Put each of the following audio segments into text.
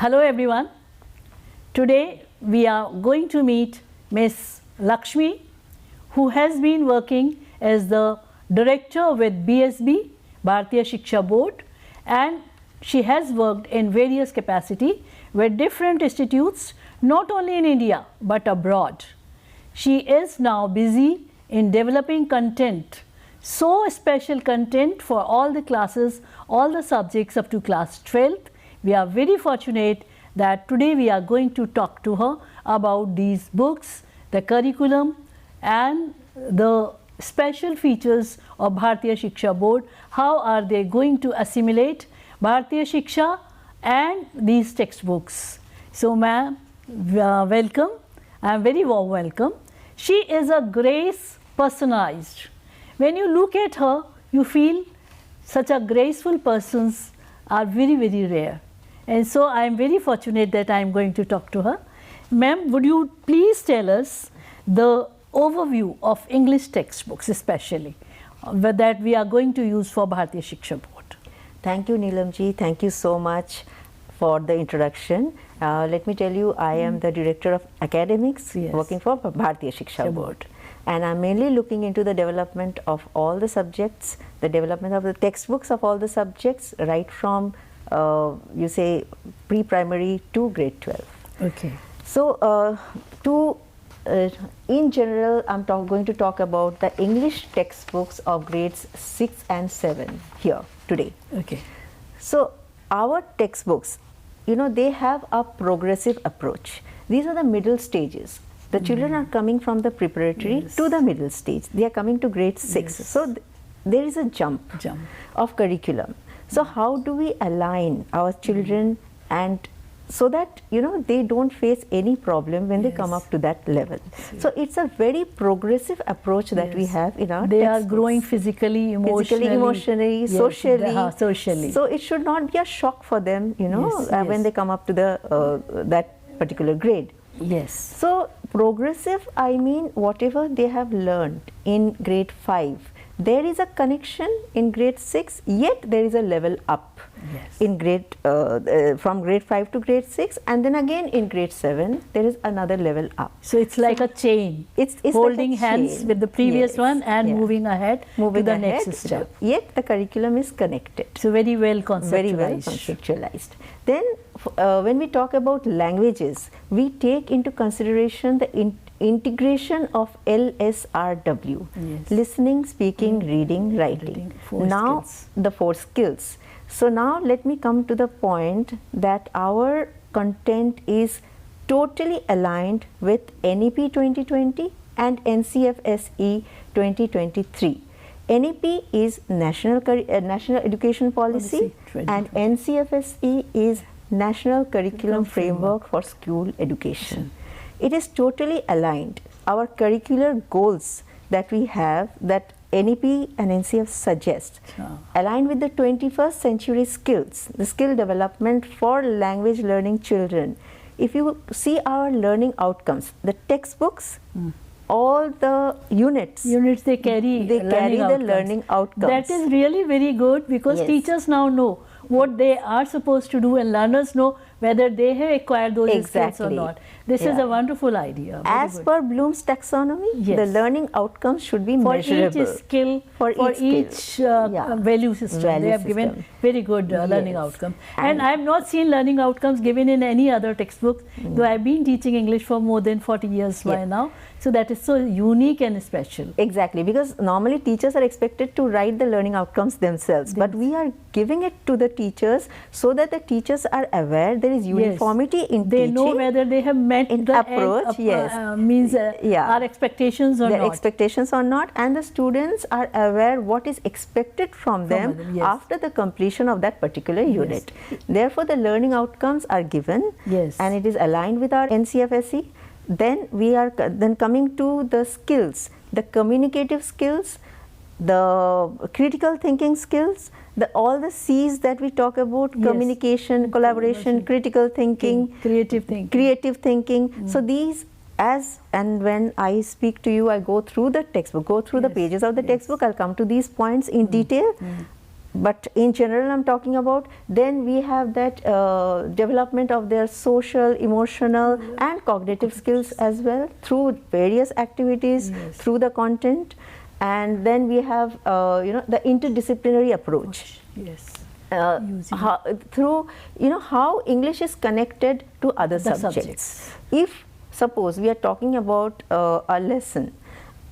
Hello everyone. Today we are going to meet Miss Lakshmi, who has been working as the director with BSB, Bharatiya Shiksha Board, and she has worked in various capacity with different institutes, not only in India but abroad. She is now busy in developing content, so special content for all the classes, all the subjects up to class 12th. We are very fortunate that today we are going to talk to her about these books, the curriculum and the special features of Bharatiya Shiksha Board. How are they going to assimilate Bharatiya Shiksha and these textbooks? So ma'am, welcome. I am very warm welcome. She is a grace personalized. When you look at her, you feel such a graceful persons are very, very rare. And so I am very fortunate that I am going to talk to her. Ma'am, would you please tell us the overview of English textbooks especially that we are going to use for Bharatiya Shiksha Board? Thank you, Neelamji. Thank you so much for the introduction. Let me tell you, I am the Director of Academics working for Bharatiya Shiksha Board. And I'm mainly looking into the development of all the subjects, the development of the textbooks of all the subjects, right from you say pre-primary to grade 12. Okay. So in general, I'm going to talk about the English textbooks of grades 6 and 7 here today. Okay. So our textbooks, you know, they have a progressive approach. These are the middle stages. The children are coming from the preparatory to the middle stage. They are coming to grade 6. So there is a jump of curriculum. So how do we align our children and so that, you know, they don't face any problem when they come up to that level. So it's a very progressive approach that we have in our They textbooks. are growing physically, emotionally, socially. So it should not be a shock for them, you know, when they come up to the that particular grade. Yes. So progressive, I mean whatever they have learned in grade 5, there is a connection in grade 6, yet there is a level up in grade from grade 5 to grade 6, and then again in grade 7 there is another level up. So it's like a chain. It's holding like hands with the previous one and moving ahead to the next step. Yet the curriculum is connected. So very well conceptualized. Very well conceptualized. Then when we talk about languages, we take into consideration the integration of LSRW, listening, speaking, reading, writing. Now the 4 skills. So now let me come to the point that our content is totally aligned with NEP 2020 and NCFSE 2023. NEP is National Education Policy and NCFSE is National Curriculum Framework for School Education. It is totally aligned. Our curricular goals that we have, that NEP and NCF suggest, aligned with the 21st century skills, the skill development for language learning children. If you see our learning outcomes, the textbooks, all the units they carry the learning outcomes. That is really very good because teachers now know what they are supposed to do and learners know whether they have acquired those skills or not. This is a wonderful idea. As per Bloom's taxonomy, the learning outcomes should be measurable. For each skill, for each value system. They have given very good learning outcome. And I have not seen learning outcomes given in any other textbook, though I have been teaching English for more than 40 years by now. So that is so unique and special. Exactly, because normally teachers are expected to write the learning outcomes themselves, but we are giving it to the teachers so that the teachers are aware there is uniformity in teaching. They know whether they have met the approach, means our expectations or not. Expectations or not, and the students are aware what is expected from them after the completion of that particular unit. Therefore, the learning outcomes are given and it is aligned with our NCFSE. Then we are coming to the skills, the communicative skills, the critical thinking skills, all the C's that we talk about, communication, collaboration, critical thinking, creative thinking. So these, as and when I speak to you, I go through the textbook, go through the pages of the textbook, I'll come to these points in detail. but in general I'm talking about, then we have that development of their social, emotional and cognitive skills as well through various activities, Yes. through the content. And then we have the interdisciplinary approach. Yes. Using Through how English is connected to other the subjects. If suppose we are talking about a lesson,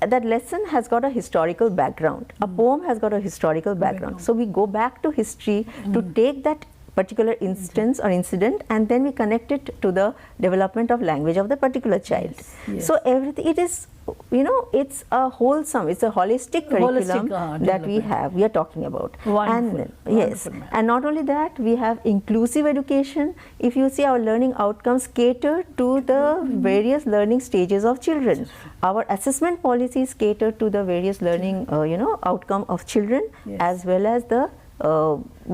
that lesson has got a historical background, a poem has got a historical background, so we go back to history to take that particular instance or incident, and then we connect it to the development of language of the particular child. Yes, yes. So everything, it is, it's a wholesome, it's a holistic curriculum that we are talking about. Wonderful. And then, yes, Wonderful, and not only that, we have inclusive education. If you see, our learning outcomes cater to the various learning stages of children. Our assessment policies cater to the various learning outcome of children, Yes. as well as the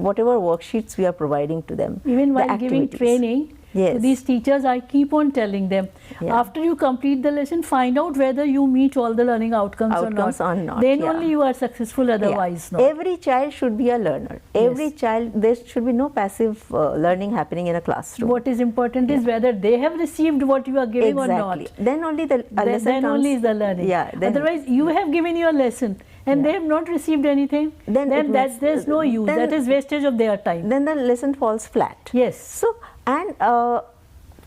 whatever worksheets we are providing to them. Even the while giving activities. training Yes. to these teachers, I keep on telling them, Yeah. after you complete the lesson, find out whether you meet all the learning outcomes or not. Then yeah. only you are successful, otherwise Yeah. not. Every child should be a learner. Every child, there should be no passive learning happening in a classroom. What is important is whether they have received what you are giving or not. Then only the lesson Then comes. only is the learning. Yeah. Then, Otherwise, you have given your lesson and they have not received anything, Then it makes- there's no use. then- That is wastage of their time. then the lesson falls flat. Yes. So, and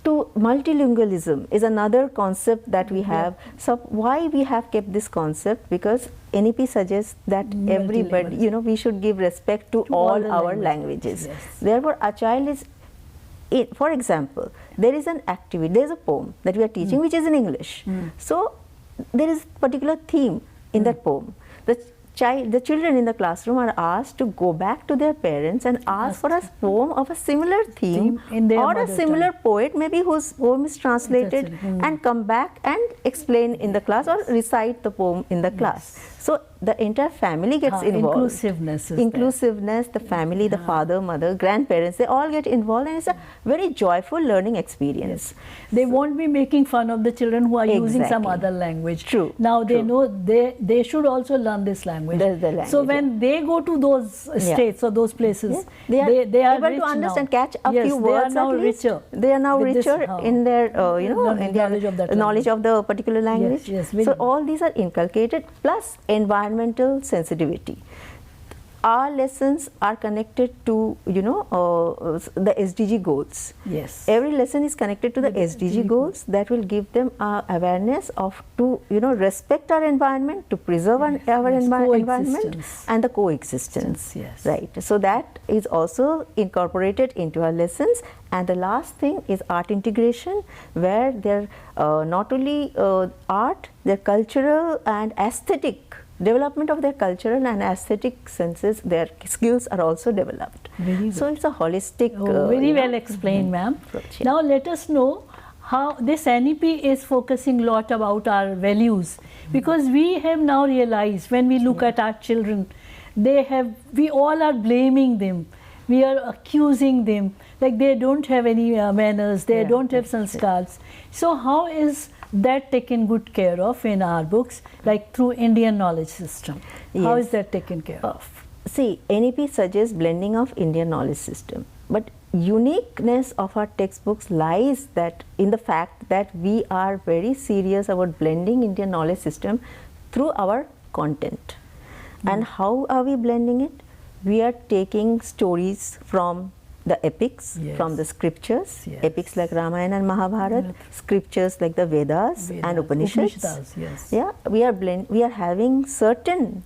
to multilingualism is another concept that we have. So why we have kept this concept? Because NEP suggests that everybody, we should give respect to all the our languages. languages. Yes. Therefore, a child is, for example, there is an activity, there is a poem that we are teaching which is in English. So there is a particular theme in that poem. The children in the classroom are asked to go back to their parents and ask for a poem of a similar theme in their or a mother similar tongue. poet maybe whose poem is translated and come back and explain in the class or recite the poem in the class. So the entire family gets involved. Inclusiveness is Inclusiveness, the family, the father, mother, grandparents, they all get involved, and it's a very joyful learning experience. They won't be making fun of the children who are using some Exactly. other language. True, Now they true. know they should also learn this language. The language, So when they go to those states or those places, they are able able to understand, now. catch a Yes, few words they are now at least. richer. They are now with this, richer in their, learning in their knowledge of that knowledge of the particular language. yes, so very- all these are inculcated, plus environmental sensitivity. Our lessons are connected to, the SDG goals. Yes. Every lesson is connected to the SDG goals that will give them awareness of to respect our environment, to preserve our environment, coexistence. and the coexistence. Yes. Right. So that is also incorporated into our lessons. And the last thing is art integration, where they're not only art, their cultural and aesthetic development of their cultural and aesthetic senses, their skills are also developed. Very So it's a holistic. very well explained, ma'am. approach, yeah. Now let us know how this NEP is focusing a lot about our values, because we have now realized when we look at our children, we all are blaming them. We are accusing them like they don't have any manners, they Yeah, don't have that's it. sanskars. So how is that taken good care of in our books, like through Indian knowledge system? How Yes. is that taken care of? See, NEP suggests blending of Indian knowledge system, but uniqueness of our textbooks lies that in the fact that we are very serious about blending Indian knowledge system through our content. And how are we blending it? We are taking stories from the epics, Yes. from the scriptures, Yes. epics like Ramayana and Mahabharata, scriptures like the Vedas and Upanishads. Yes. Yeah, we are having certain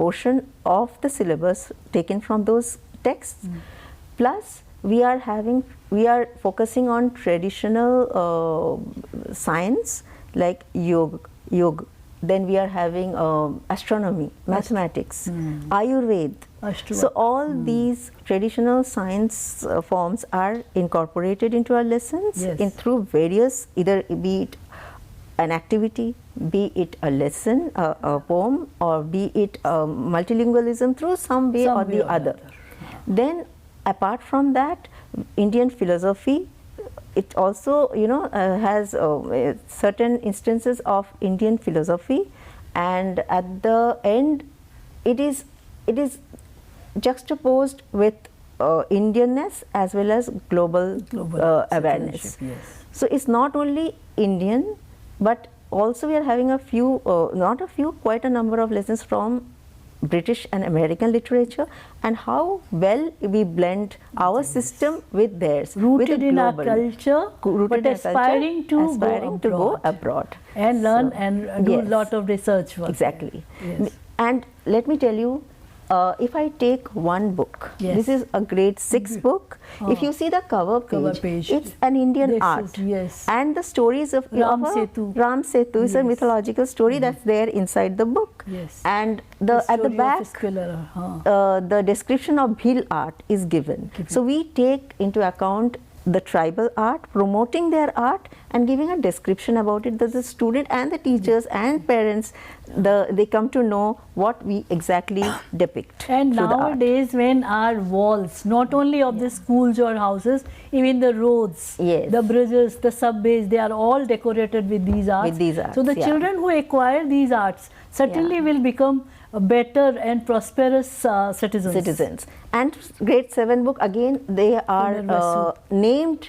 portion of the syllabus taken from those texts. Plus, we are focusing on traditional science like yoga. Then we are having astronomy, mathematics, Ayurveda. So all these traditional science forms are incorporated into our lessons Yes. through various, either be it an activity, be it a lesson, a poem, or be it multilingualism through some way or the other. Then apart from that, Indian philosophy, it also has certain instances of Indian philosophy, and at the end it is juxtaposed with Indianness as well as global awareness. citizenship, yes. So it's not only Indian, but also we are having a few, not a few, quite a number of lessons from British and American literature, and how well we blend our system with theirs. Rooted with in our global- culture, rooted but in our culture, aspiring to aspiring to go abroad. and learn So, and do a yes. lot of research work. Exactly. Yes. And let me tell you, if I take one book, Yes. this is a grade 6 book. If you see the cover page, it's an Indian This art. is- yes. And the stories of Ram of a- Setu. Ram Setu is a Yes. mythological story that's there inside the book. Yes. And at the story of back, Iskiller, the description of Bhil art is given. So we take into account the tribal art, promoting their art and giving a description about it, that the student and the teachers and parents, they come to know what we exactly depict. And through the art. nowadays, when our walls, not only of the schools or houses, even the roads, Yes. the bridges, the subways, they are all decorated with these arts. With these arts, so the yeah. children who acquire these arts certainly will become better and prosperous citizens. And grade 7 book, again, they are Punarvasu. named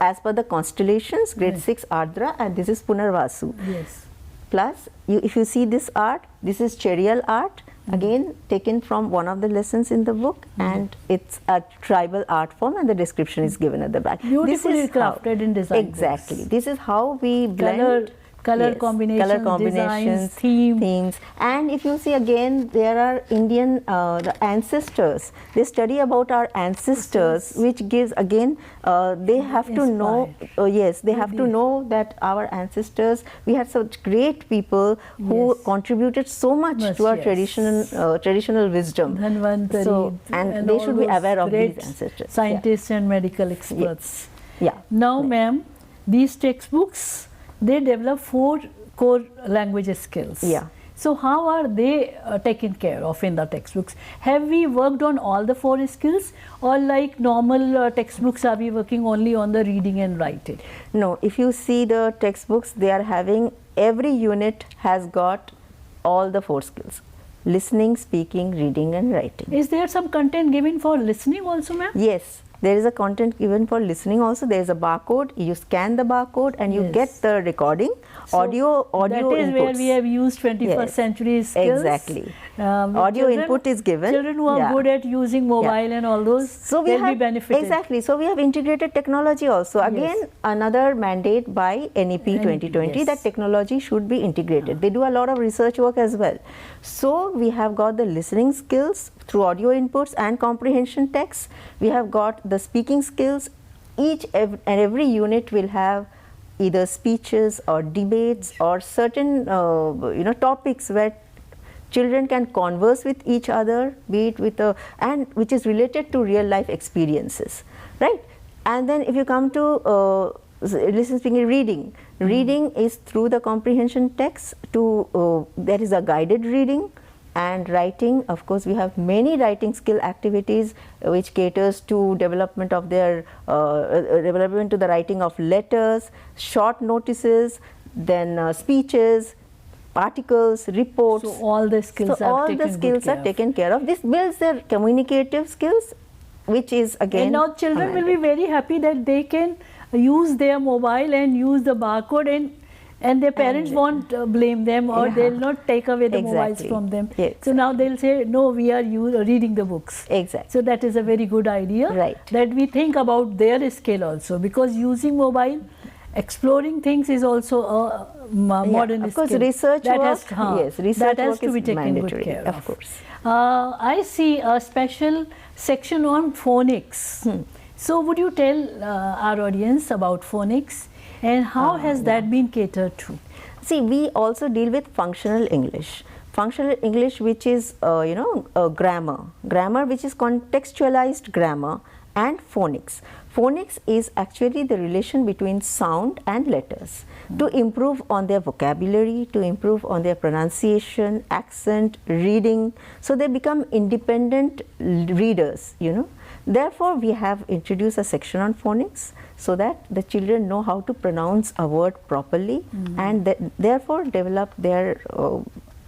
as per the constellations. Grade 6 Ardra, and this is Punarvasu. Yes. Plus, if you see this art, this is Cherial art, again taken from one of the lessons in the book, and it's a tribal art form, and the description is given at the back. Beautifully This is how- crafted in design books. Exactly. This is how we blend Color combinations, designs, themes. And if you see again, there are Indian the ancestors. They study about our ancestors, which gives again they have to know. Yes, they have to know that our ancestors. We had such great people who contributed so much to our traditional wisdom. Dhanvantari, So, and they all should be those aware of great these ancestors. scientists and medical experts. Yeah. Now, ma'am, these textbooks, they develop 4 core language skills. Yeah. So how are they taken care of in the textbooks? Have we worked on all the 4 skills, or like normal textbooks, are we working only on the reading and writing? No, if you see the textbooks, they are having, every unit has got all the 4 skills: listening, speaking, reading and writing. Is there some content given for listening also, ma'am? Yes, there is a content given for listening also. There is a barcode. You scan the barcode and you get the recording. So audio that is inputs. where we have used 21st century skills. Exactly. children, Audio input is given. Children who are good at using mobile and all those, So we they'll have be benefited. exactly. So we have integrated technology also. Again, another mandate by NEP 2020 that technology should be integrated. They do a lot of research work as well. So we have got the listening skills through audio inputs and comprehension text. We have got the speaking skills. Each and every unit will have either speeches or debates or certain topics where children can converse with each other, be it with and which is related to real life experiences, right? And then if you come to listening, speaking, reading, reading is through the comprehension text. There is a guided reading. And writing, of course, we have many writing skill activities which caters to development of their development to the writing of letters, short notices, then speeches, articles, reports. So all the skills are taken care of. This builds their communicative skills, which is again. And now children will be very happy that they can use their mobile and use the barcode, and their parents won't blame them, or they'll not take away the mobiles from them. So now they'll say, no, we are reading the books. Exactly. So that is a very good idea. Right. That we think about their skill also, because using mobile, exploring things is also a modern skill. Of course, research that work, that has to be taken mandatory, good care of course. I see a special section on phonics. So would you tell our audience about phonics? And how has that been catered to? See, we also deal with functional English. Functional English, which is, grammar. Grammar, which is contextualized grammar, and phonics. Phonics is actually the relation between sound and letters to improve on their vocabulary, to improve on their pronunciation, accent, reading. So they become independent readers, Therefore, we have introduced a section on phonics so that the children know how to pronounce a word properly and therefore develop their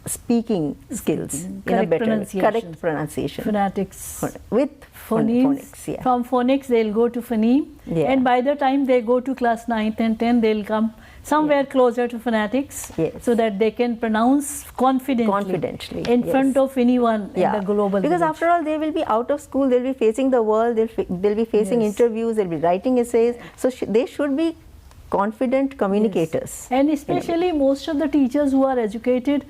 speaking skills in a Correct better way. pronunciation. Correct pronunciation. Phonetics. With Phonemes. phonics, yeah. From phonics they'll go to phoneme, Yeah. and by the time they go to class 9th and 10th they'll come somewhere closer to phonetics, Yes. so that they can pronounce confidently in yes. front of anyone in the global because village. after all they will be out of school, they'll be facing the world, they'll be facing Yes. interviews, they'll be writing essays, so they should be confident communicators. And especially most of the teachers who are educated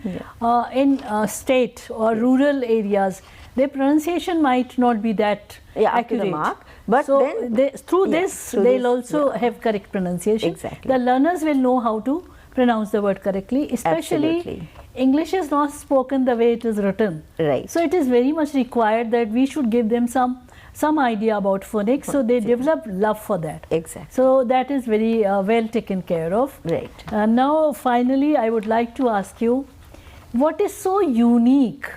in state or rural areas, their pronunciation might not be that Up to accurate. the mark, but so then through this they'll also have correct pronunciation. Exactly. The learners will know how to pronounce the word correctly, especially Absolutely. English is not spoken the way it is written. Right. So it is very much required that we should give them some idea about phonics, so they develop love for that. Exactly. So that is very well taken care of. Right. Now finally I would like to ask you, what is so unique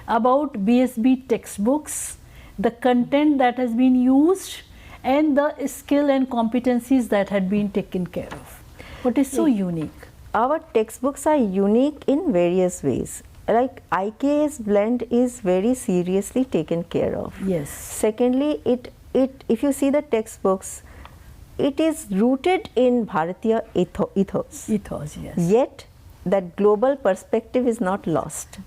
about BSB textbooks, the content that has been used and the skill and competencies that had been taken care of? What is so unique? Our textbooks are unique in various ways. Like IKS blend is very seriously taken care of. Yes. Secondly, if you see the textbooks, it is rooted in Bharatiya ethos. Ethos, yes. Yet that global perspective is not lost.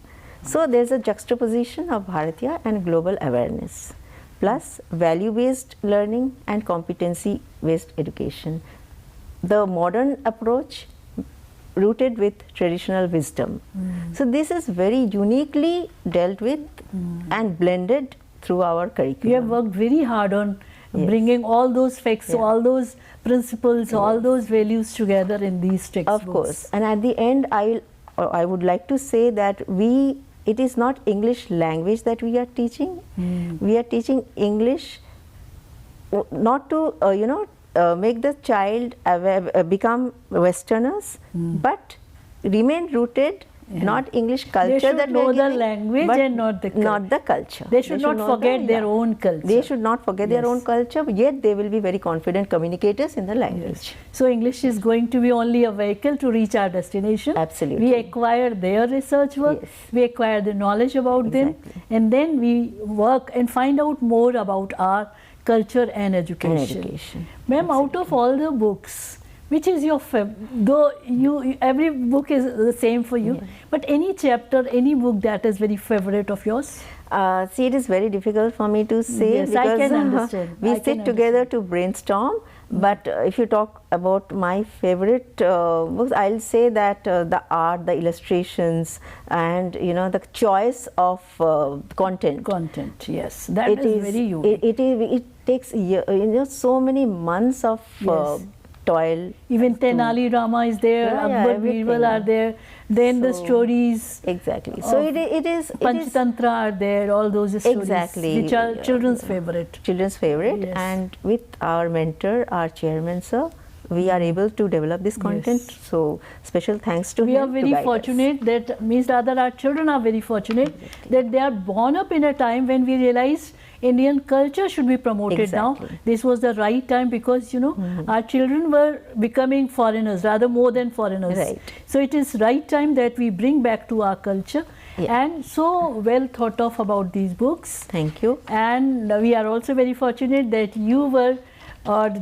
So there's a juxtaposition of Bharatiya and global awareness, plus value-based learning and competency-based education. The modern approach rooted with traditional wisdom. So this is very uniquely dealt with and blended through our curriculum. You have worked very hard on bringing all those facts, all those principles, all those values together in these textbooks. Of course. And at the end, I would like to say that it is not English language that we are teaching. We are teaching English not to, make the child become Westerners, but remain rooted, not English culture. They should that know we are the giving, language but and not the culture. They should not know forget their own culture. They should not forget their own culture, yet they will be very confident communicators in the language. So English is going to be only a vehicle to reach our destination. Absolutely. We acquire their research work, we acquire the knowledge about them, and then we work and find out more about our culture and education. Ma'am, out of all the books, which is your favorite? Though every book is the same for you, but any chapter, any book that is very favorite of yours? See, it is very difficult for me to say Yes, I because can understand. we sit together to brainstorm. But if you talk about my favorite books, I'll say that the art, the illustrations, and the choice of content. Content, yes, that is very unique. It takes so many months of toil. Even Tenali Rama is there, Akbar Birbal are there, then the stories. Exactly. So it is. Panchatantra are there, all those stories. Exactly. Which are children's favorite. Children's favorite. Yes. And with our mentor, our chairman, sir, we are able to develop this content. Yes. So special thanks to him. We are very fortunate that means rather our children are very fortunate that they are born up in a time when we realized Indian culture should be promoted now. This was the right time because our children were becoming foreigners, rather more than foreigners. Right. So it is right time that we bring back to our culture, and so well thought of about these books. Thank you. And we are also very fortunate that you were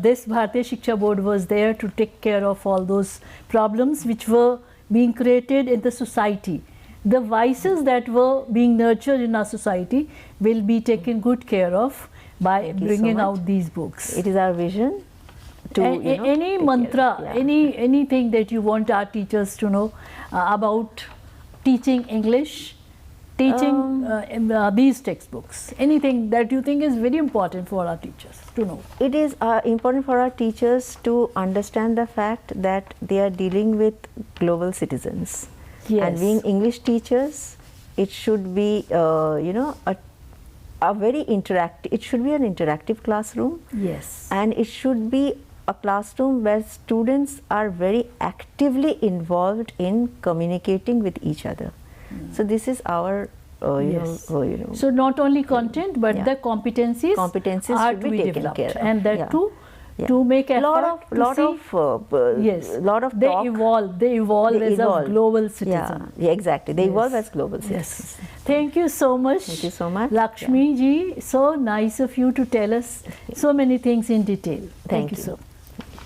this Bharatiya Shiksha Board was there to take care of all those problems which were being created in the society. The vices that were being nurtured in our society will be taken good care of by bringing out these books. It is our vision to any mantra, anything that you want our teachers to know about teaching English, teaching these textbooks, anything that you think is very important for our teachers to know. It is important for our teachers to understand the fact that they are dealing with global citizens. Yes. And being English teachers, it should be a very interactive. It should be an interactive classroom. Yes. And it should be a classroom where students are very actively involved in communicating with each other. So this is our So not only content but the competencies should are be to be taken developed, care of. and that too to make effort lot of yes, lot of they talk. evolve as a global citizen. Yeah, exactly. They evolve Yes. as global citizens. Yes. Thank you so much. Thank you so much. Lakshmi ji, so nice of you to tell us so many things in detail. Thank you you. so much.